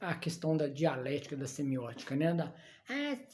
a questão da dialética, da semiótica, né?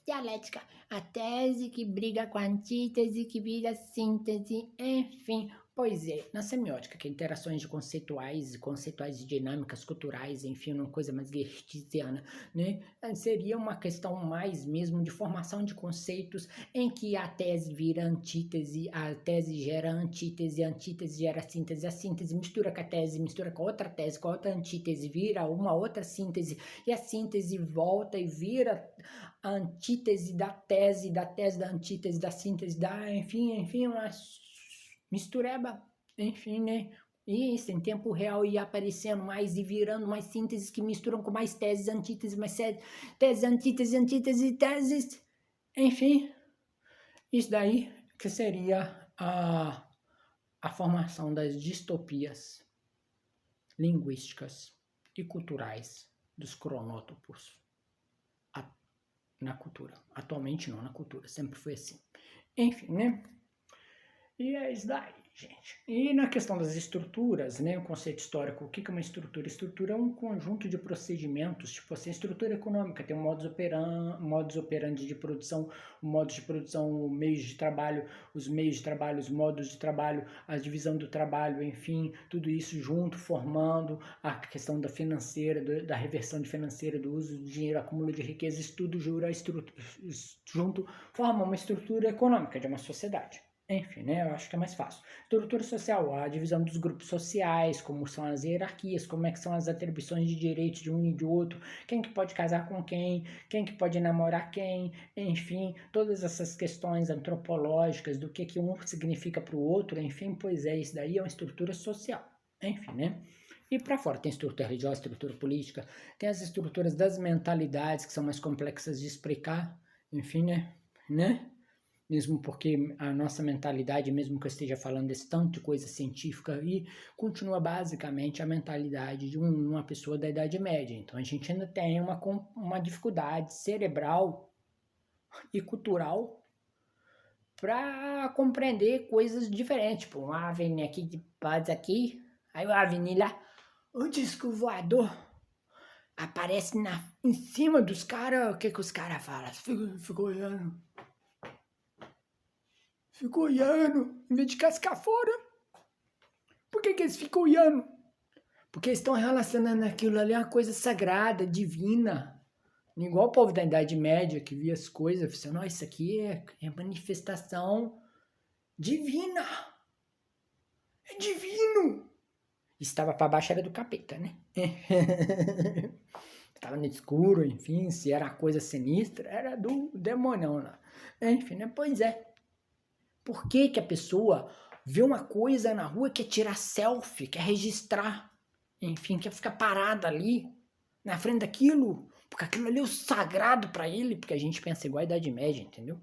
Dialética, a tese que briga com a antítese, que vira síntese, enfim. Pois é, na semiótica, que é interações de conceituais e dinâmicas culturais, enfim, uma coisa mais goetheana, né? Seria uma questão mais mesmo de formação de conceitos em que a tese vira antítese, a tese gera antítese, a antítese gera síntese, a síntese mistura com a tese, mistura com a outra antítese, vira uma outra síntese, e a síntese volta e vira a antítese da tese da antítese, da síntese, enfim, uma mistureba, enfim, né? E isso, em tempo real, ia aparecendo mais e virando mais sínteses que misturam com mais teses, antíteses, mais teses, antítese, teses, enfim. Isso daí que seria a formação das distopias linguísticas e culturais dos cronótopos na cultura. Atualmente não, na cultura, sempre foi assim. Enfim, né? E é isso daí, gente. E na questão das estruturas, né, o conceito histórico, o que é uma estrutura? Estrutura é um conjunto de procedimentos, tipo assim, estrutura econômica, tem um modus operandi de produção, modos de produção, meios de trabalho, os meios de trabalho, os modos de trabalho, a divisão do trabalho, enfim, tudo isso junto, formando a questão da financeira, da reversão de financeira, do uso do dinheiro, acúmulo de riqueza, isso tudo junto forma uma estrutura econômica de uma sociedade. Enfim, né? Eu acho que é mais fácil. Estrutura social, a divisão dos grupos sociais, como são as hierarquias, como é que são as atribuições de direitos de um e de outro, quem que pode casar com quem que pode namorar quem, enfim, todas essas questões antropológicas do que um significa para o outro, enfim, pois é, isso daí é uma estrutura social. Enfim, né? E para fora tem estrutura religiosa, estrutura política, tem as estruturas das mentalidades que são mais complexas de explicar, enfim, né? Mesmo porque a nossa mentalidade, mesmo que eu esteja falando desse tanto de coisa científica aí, continua basicamente a mentalidade de uma pessoa da Idade Média. Então a gente ainda tem uma dificuldade cerebral e cultural para compreender coisas diferentes. Tipo, um ave aqui de paz aqui, aí o ave lá, antes que o voador aparece em cima dos caras, o que os caras falam? Ficou olhando. Ficou olhando, em vez de cascar fora. Por que eles ficam olhando? Porque eles estão relacionando aquilo ali a uma coisa sagrada, divina. Igual o povo da Idade Média que via as coisas, pensando, isso aqui é manifestação divina. É divino. Estava para baixo era do capeta, né? Estava no escuro, enfim, se era coisa sinistra, era do demônio lá. Enfim, né? Pois é. Por que a pessoa vê uma coisa na rua, quer tirar selfie, quer registrar, enfim, quer ficar parada ali, na frente daquilo, porque aquilo ali é o sagrado para ele, porque a gente pensa igual a Idade Média, entendeu?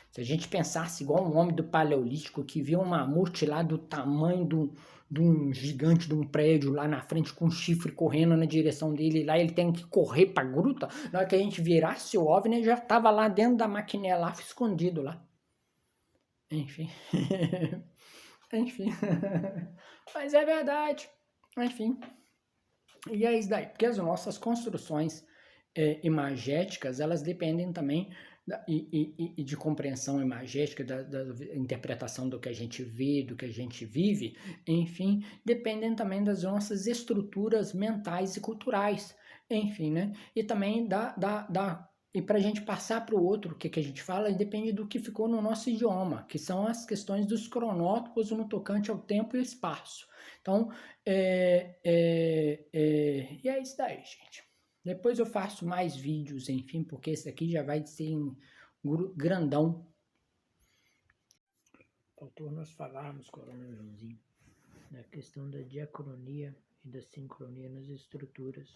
Se a gente pensasse igual um homem do Paleolítico que vê um mamute lá do tamanho de um gigante de um prédio lá na frente com um chifre correndo na direção dele, lá ele tem que correr pra gruta, na hora que a gente virasse o OVNI, já tava lá dentro da maquininha lá, escondido lá. Enfim. Enfim. Mas é verdade. Enfim. E é isso daí. Porque as nossas construções imagéticas, elas dependem também e de compreensão imagética, da interpretação do que a gente vê, do que a gente vive, enfim, dependem também das nossas estruturas mentais e culturais, enfim, né? E também e para a gente passar para o outro, o que a gente fala, depende do que ficou no nosso idioma, que são as questões dos cronótipos no tocante ao tempo e espaço. Então, e é isso daí, gente. Depois eu faço mais vídeos, enfim, porque esse aqui já vai ser grandão. Faltou nós falarmos, Coronel Joãozinho, da questão da diacronia e da sincronia nas estruturas,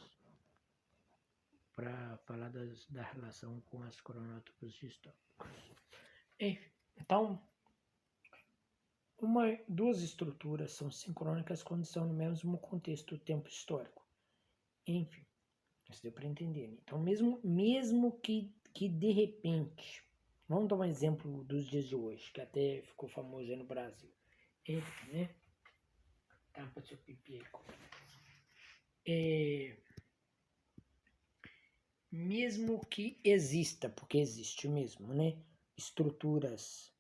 para falar da relação com as cronótipos históricos. Então, duas estruturas são sincrônicas quando estão no mesmo contexto do tempo histórico. Enfim, isso deu para entender. Né? Então, mesmo que de repente, vamos dar um exemplo dos dias de hoje, que até ficou famoso aí no Brasil. Enfim, né? Tampa seu pipi aí. mesmo que exista, porque existe mesmo, né? Estruturas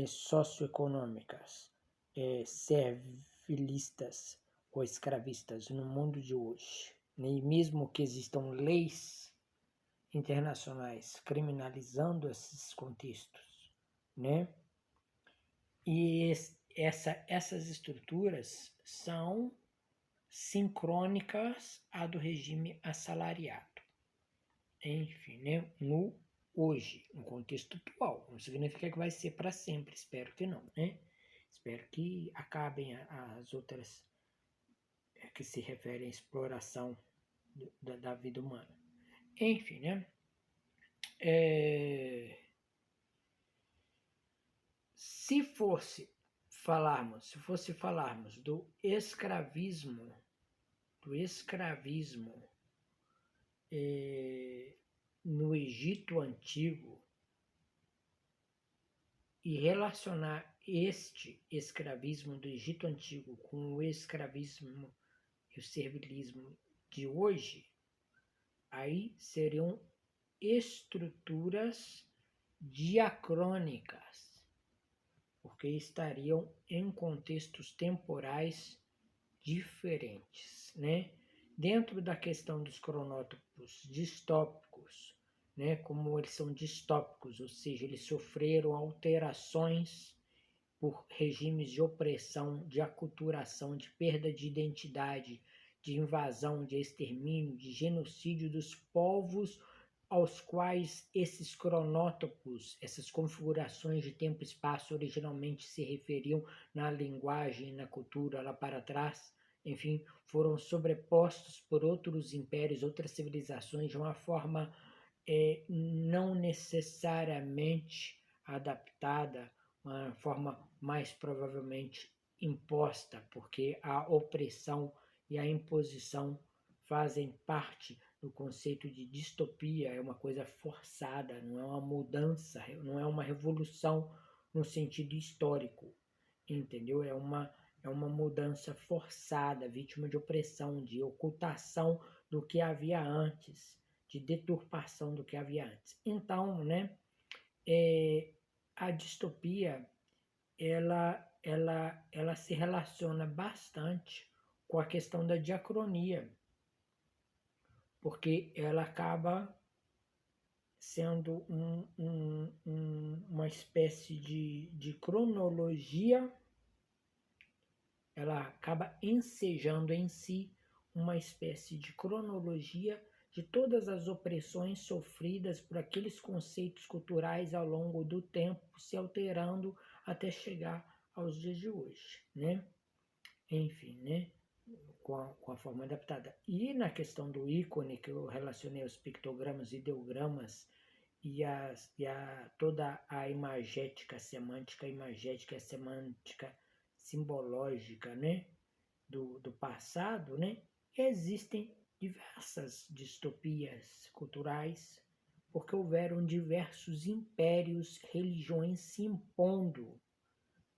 socioeconômicas servilistas ou escravistas no mundo de hoje, né? E mesmo que existam leis internacionais criminalizando esses contextos, né? E essas estruturas são sincrônicas à do regime assalariado. Enfim, né? No hoje, no contexto atual. Não significa que vai ser para sempre, espero que não, né? Espero que acabem as outras que se referem à exploração da vida humana. Enfim, né? Se fosse falarmos do escravismo no Egito Antigo e relacionar este escravismo do Egito Antigo com o escravismo e o servilismo de hoje, aí seriam estruturas diacrônicas, porque estariam em contextos temporais diferentes, né? Dentro da questão dos cronótipos distópicos, né? Como eles são distópicos, ou seja, eles sofreram alterações por regimes de opressão, de aculturação, de perda de identidade, de invasão, de extermínio, de genocídio dos povos aos quais esses cronótopos, essas configurações de tempo e espaço originalmente se referiam na linguagem, na cultura lá para trás, enfim, foram sobrepostos por outros impérios, outras civilizações de uma forma não necessariamente adaptada, uma forma mais provavelmente imposta, porque a opressão e a imposição fazem parte do conceito de distopia, é uma coisa forçada, não é uma mudança, não é uma revolução no sentido histórico, entendeu? É uma mudança forçada, vítima de opressão, de ocultação do que havia antes, de deturpação do que havia antes. Então, né, a distopia, ela se relaciona bastante com a questão da diacronia, porque ela acaba sendo uma espécie de cronologia, ela acaba ensejando em si uma espécie de cronologia de todas as opressões sofridas por aqueles conceitos culturais ao longo do tempo, se alterando até chegar aos dias de hoje, né? Enfim, né? Com a forma adaptada. E na questão do ícone, que eu relacionei aos pictogramas, ideogramas e toda a imagética, semântica imagética, semântica simbológica, né? Do passado, né? Existem diversas distopias culturais, porque houveram diversos impérios, religiões se impondo,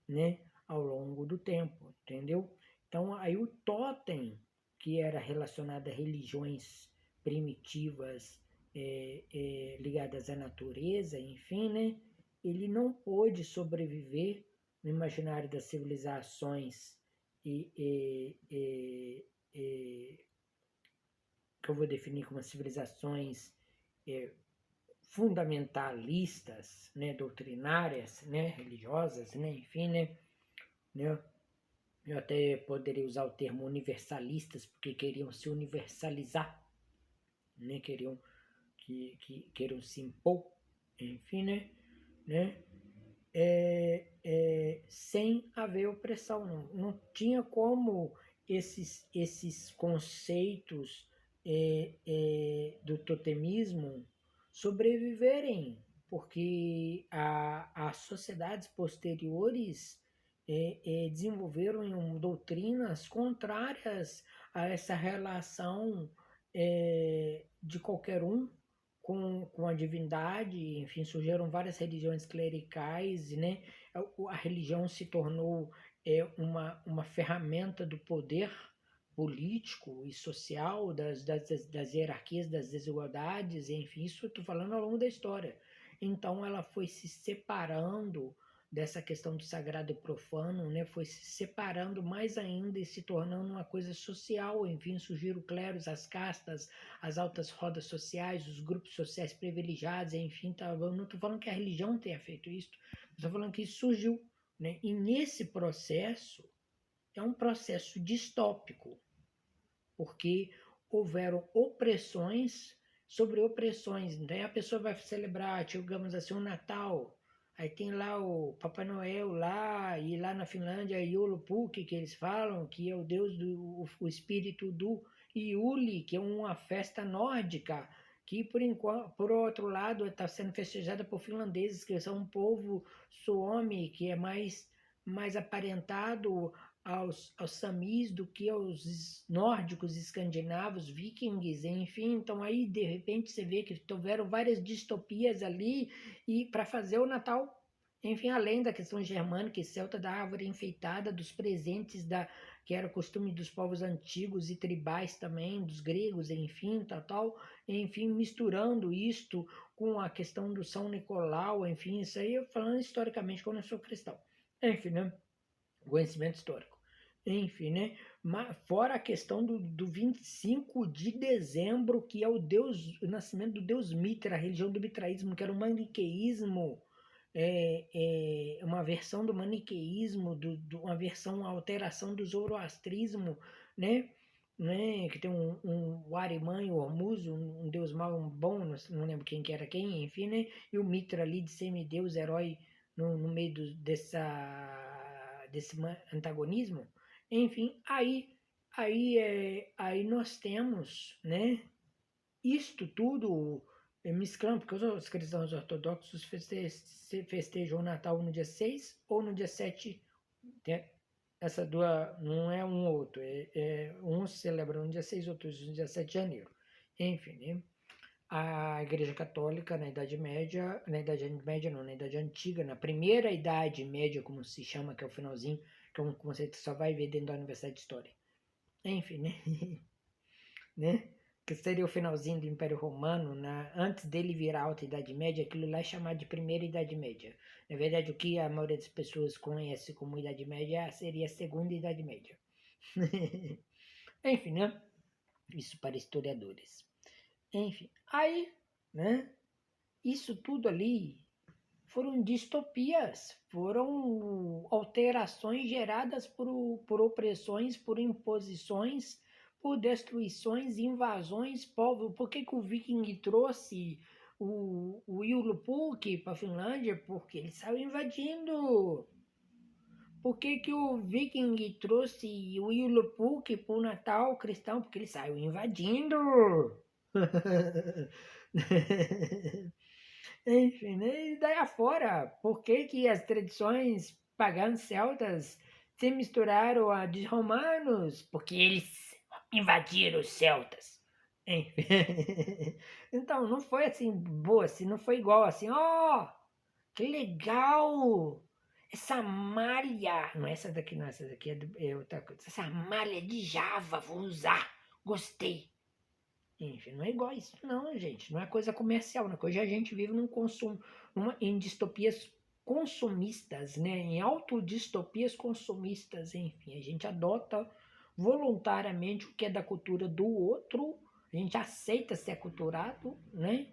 né, ao longo do tempo, entendeu? Então, aí o totem, que era relacionado a religiões primitivas ligadas à natureza, enfim, né, ele não pôde sobreviver no imaginário das civilizações que eu vou definir como civilizações fundamentalistas, né, doutrinárias, né, religiosas, né, enfim, né, eu até poderia usar o termo universalistas, porque queriam se universalizar, né, queriam se impor, enfim, né, sem haver opressão, não tinha como esses conceitos do totemismo sobreviverem, porque as sociedades posteriores desenvolveram doutrinas contrárias a essa relação de qualquer um com a divindade. Enfim, surgiram várias religiões clericais, né? A religião se tornou uma ferramenta do poder, político e social, das hierarquias, das desigualdades, enfim, isso eu estou falando ao longo da história. Então ela foi se separando dessa questão do sagrado e profano, né? Foi se separando mais ainda e se tornando uma coisa social, enfim, surgiram clérigos, as castas, as altas rodas sociais, os grupos sociais privilegiados, enfim, eu não estou falando que a religião tenha feito isso, estou falando que isso surgiu, né? E nesse processo, é um processo distópico, porque houveram opressões sobre opressões. Daí a pessoa vai celebrar, digamos assim, o Natal, aí tem lá o Papai Noel lá, e lá na Finlândia, Joulupukki, que eles falam, que é o deus o espírito do Iuli, que é uma festa nórdica, que por outro lado está sendo festejada por finlandeses, que são um povo suomi, que é mais aparentado aos samis do que aos nórdicos, escandinavos, vikings, enfim. Então aí de repente você vê que houveram várias distopias ali e para fazer o Natal, enfim, além da questão germânica e celta, da árvore enfeitada, dos presentes que era costume dos povos antigos e tribais também, dos gregos, enfim, enfim, misturando isto com a questão do São Nicolau, enfim, isso aí eu falando historicamente, quando eu sou cristão, enfim, né? Conhecimento histórico. Enfim, né? Fora a questão do 25 de dezembro, que é o nascimento do deus Mitra, a religião do mitraísmo, que era o maniqueísmo, uma versão do maniqueísmo, uma versão, uma alteração do zoroastrismo, né? Que tem o Ahriman e o Hormuz, um deus mau, um bom, não lembro quem que era quem, enfim, né? E o Mitra ali de semideus, herói, no meio desse antagonismo. Enfim, aí nós temos, né, isto tudo mesclando, porque os cristãos ortodoxos festejam o Natal no dia 6 ou no dia 7, essa duas, não é um ou outro, uns celebram no dia 6, outros no dia 7 de janeiro. Enfim, né? A Igreja Católica na Idade Média, na Idade Antiga, na primeira Idade Média, como se chama, que é o finalzinho, que é um conceito que só vai ver dentro da Universidade de História. Enfim, né? né? Que seria o finalzinho do Império Romano, antes dele virar a Alta Idade Média, aquilo lá é chamado de Primeira Idade Média. Na verdade, o que a maioria das pessoas conhece como Idade Média seria a Segunda Idade Média. Enfim, né? Isso para historiadores. Enfim, aí, né? Isso tudo ali foram distopias, foram alterações geradas por opressões, por imposições, por destruições, invasões, povo. Por que o Viking trouxe o Joulupukki para a Finlândia? Porque ele saiu invadindo. Por que o Viking trouxe o Joulupukki para o Natal cristão? Porque ele saiu invadindo. Enfim, né? E daí afora, por que as tradições pagãs celtas se misturaram a de romanos? Porque eles invadiram os celtas. Enfim. Então, não foi assim boa, assim, não foi igual assim, que legal! Essa malha, não é essa daqui, não, essa daqui é outra coisa. Essa malha de Java, vou usar, gostei. Enfim, não é igual a isso, não, gente. Não é coisa comercial, não é coisa. A gente vive num consumo, em distopias consumistas, né? Em autodistopias consumistas, enfim. A gente adota voluntariamente o que é da cultura do outro, a gente aceita ser aculturado, né?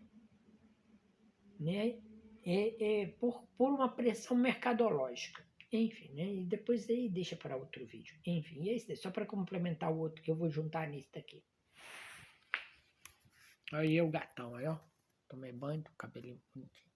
Por uma pressão mercadológica. Enfim, né? E depois aí deixa para outro vídeo. Enfim, e é isso daí, só para complementar o outro que eu vou juntar nesse daqui. Aí o gatão, aí ó. Tomei banho, cabelinho bonitinho.